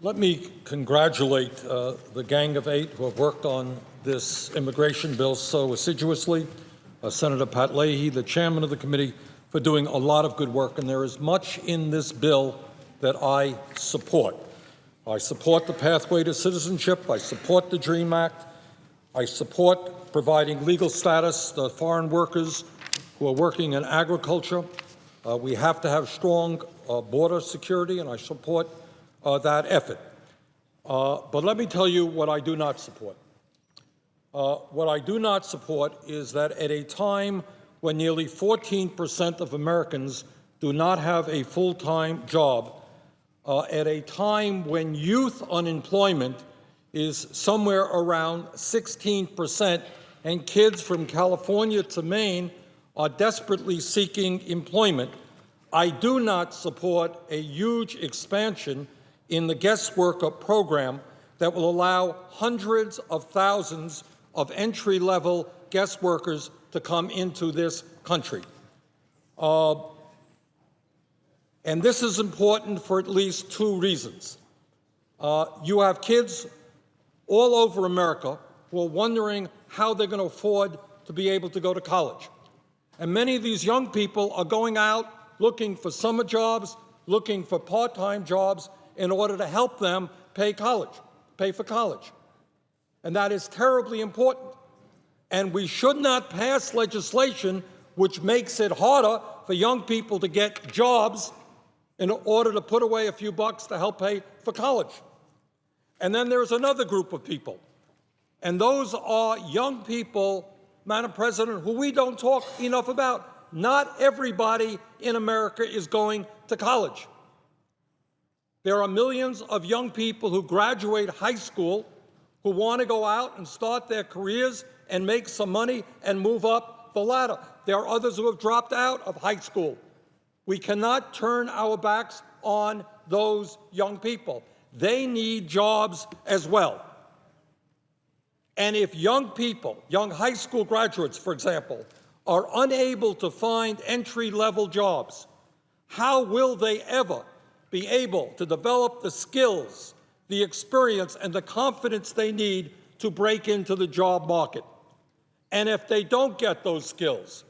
Let me congratulate the Gang of Eight who have worked on this immigration bill so assiduously. Senator Pat Leahy, the chairman of the committee, for doing a lot of good work. And there is much in this bill that I support. I support the pathway to citizenship. I support the DREAM Act. I support providing legal status to foreign workers who are working in agriculture. We have to have strong border security, and I support that effort. But let me tell you what I do not support. What I do not support is that at a time when nearly 14% of Americans do not have a full-time job, at a time when youth unemployment is somewhere around 16%, and kids from California to Maine are desperately seeking employment, I do not support a huge expansion in the guest worker program that will allow hundreds of thousands of entry-level guest workers to come into this country. And this is important for at least two reasons. You have kids all over America who are wondering how they're going to afford to be able to go to college. And many of these young people are going out looking for summer jobs, looking for part-time jobs in order to help them pay for college. And that is terribly important. And we should not pass legislation which makes it harder for young people to get jobs in order to put away a few bucks to help pay for college. And then there's another group of people, and those are young people, Madam President, who we don't talk enough about. Not everybody in America is going to college. There are millions of young people who graduate high school who want to go out and start their careers and make some money and move up the ladder. There are others who have dropped out of high school. We cannot turn our backs on those young people. They need jobs as well. And if young people, young high school graduates, for example, are unable to find entry-level jobs, how will they ever be able to develop the skills, the experience, and the confidence they need to break into the job market? And if they don't get those skills,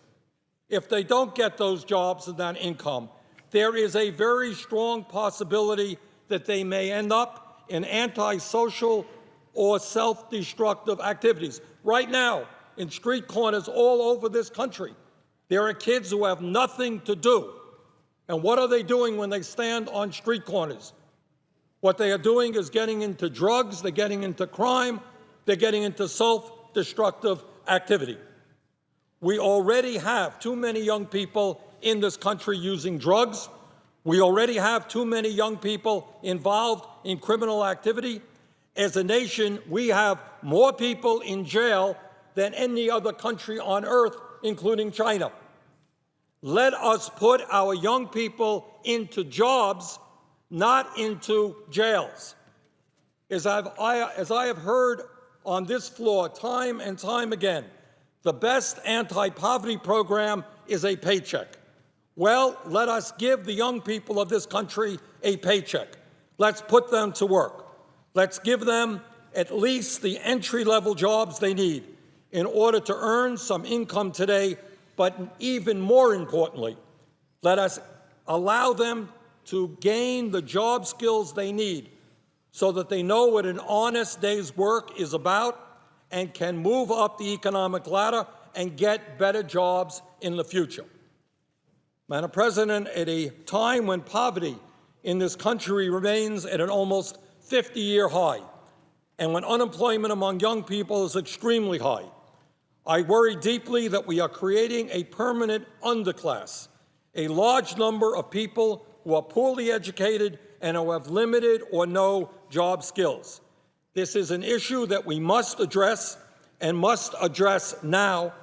if they don't get those jobs and that income, there is a very strong possibility that they may end up in antisocial or self-destructive activities. Right now, in street corners all over this country, there are kids who have nothing to do. And what are they doing when they stand on street corners? What they are doing is getting into drugs, they're getting into crime, they're getting into self-destructive activity. We already have too many young people in this country using drugs. We already have too many young people involved in criminal activity. As a nation, we have more people in jail than any other country on earth, including China. Let us put our young people into jobs, not into jails. As I have heard on this floor time and time again, the best anti-poverty program is a paycheck. Well, let us give the young people of this country a paycheck. Let's put them to work. Let's give them at least the entry-level jobs they need in order to earn some income today, but even more importantly, let us allow them to gain the job skills they need so that they know what an honest day's work is about and can move up the economic ladder and get better jobs in the future. Madam President, at a time when poverty in this country remains at an almost 50-year high, and when unemployment among young people is extremely high, I worry deeply that we are creating a permanent underclass, a large number of people who are poorly educated and who have limited or no job skills. This is an issue that we must address and must address now.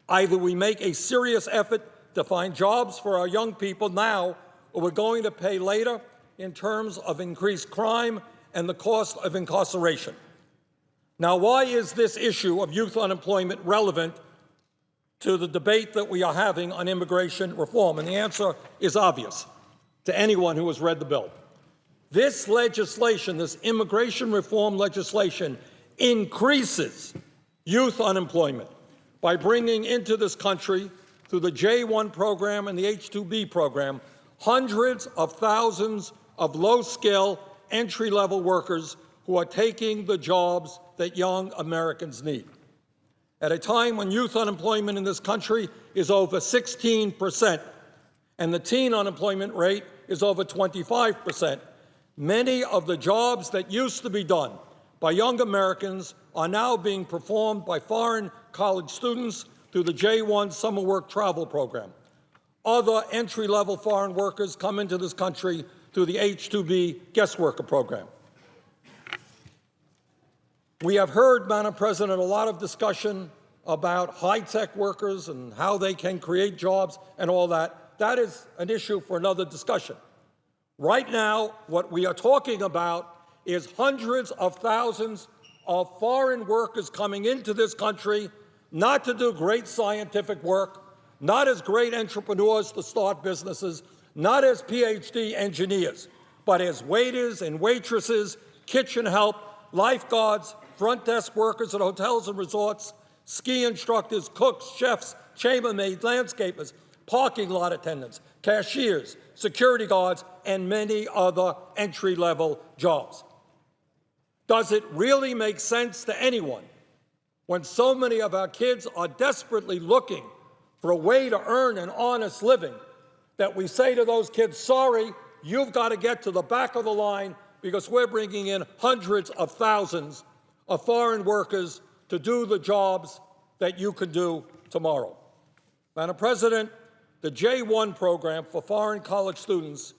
Either we make a serious effort to find jobs for our young people now, or we're going to pay later in terms of increased crime and the cost of incarceration. Now, why is this issue of youth unemployment relevant to the debate that we are having on immigration reform? And the answer is obvious to anyone who has read the bill. This legislation, this immigration reform legislation, increases youth unemployment by bringing into this country, through the J-1 program and the H-2B program, hundreds of thousands of low-skill, entry-level workers who are taking the jobs that young Americans need. At a time when youth unemployment in this country is over 16%, and the teen unemployment rate is over 25%, many of the jobs that used to be done by young Americans are now being performed by foreign college students through the J-1 summer work travel program. Other entry-level foreign workers come into this country through the H-2B guest worker program. We have heard, Madam President, a lot of discussion about high-tech workers and how they can create jobs and all that. That is an issue for another discussion. Right now, what we are talking about is hundreds of thousands of foreign workers coming into this country not to do great scientific work, not as great entrepreneurs to start businesses, not as PhD engineers, but as waiters and waitresses, kitchen help, lifeguards, front desk workers at hotels and resorts, ski instructors, cooks, chefs, chambermaids, landscapers, parking lot attendants, cashiers, security guards, and many other entry-level jobs. Does it really make sense to anyone when so many of our kids are desperately looking for a way to earn an honest living that we say to those kids, sorry, you've got to get to the back of the line because we're bringing in hundreds of thousands of foreign workers to do the jobs that you could do tomorrow? Madam President, the J-1 program for foreign college students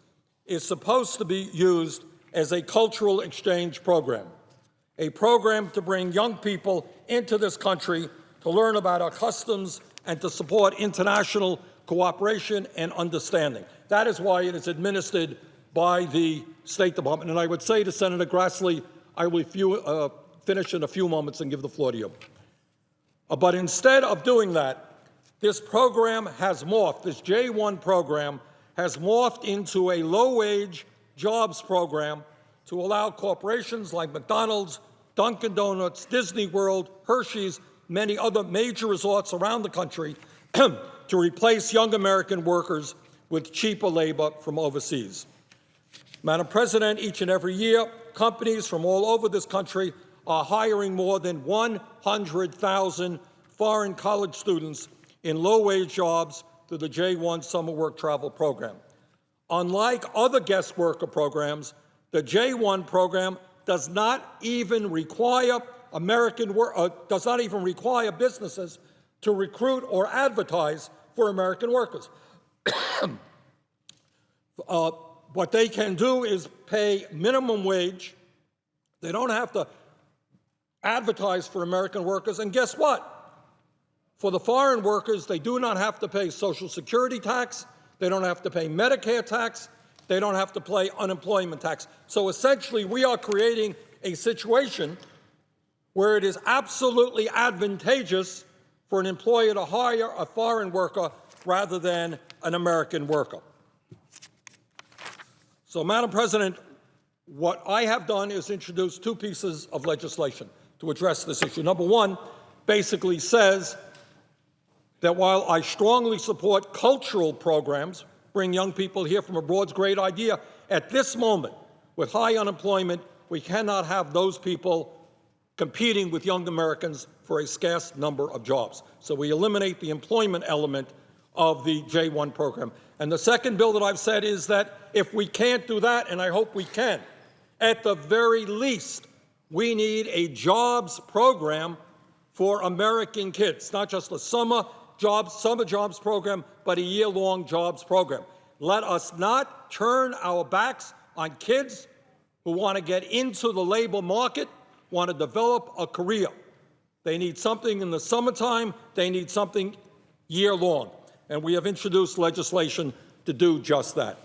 is supposed to be used as a cultural exchange program, a program to bring young people into this country to learn about our customs and to support international cooperation and understanding. That is why it is administered by the State Department. And I would say to Senator Grassley, I will finish in a few moments and give the floor to you. But instead of doing that, this program has morphed, this J-1 program has morphed into a low-wage jobs program to allow corporations like McDonald's, Dunkin' Donuts, Disney World, Hershey's, many other major resorts around the country to replace young American workers with cheaper labor from overseas. Madam President, each and every year, companies from all over this country are hiring more than 100,000 foreign college students in low-wage jobs through the J-1 summer work travel program. Unlike other guest worker programs, the J-1 program does not even require businesses to recruit or advertise for American workers. What they can do is pay minimum wage. They don't have to advertise for American workers. And guess what? For the foreign workers, they do not have to pay Social Security tax. They don't have to pay Medicare tax. They don't have to pay unemployment tax. So essentially, we are creating a situation where it is absolutely advantageous for an employer to hire a foreign worker rather than an American worker. So, Madam President, what I have done is introduce two pieces of legislation to address this issue. Number one basically says that while I strongly support cultural programs, bring young people here from abroad, great idea, at this moment, with high unemployment, we cannot have those people competing with young Americans for a scarce number of jobs. So we eliminate the employment element of the J-1 program. And the second bill that I've said is that if we can't do that, and I hope we can, at the very least, we need a jobs program for American kids, not just a summer jobs program, but a year-long jobs program. Let us not turn our backs on kids who want to get into the labor market, want to develop a career. They need something in the summertime. They need something year-long. And we have introduced legislation to do just that.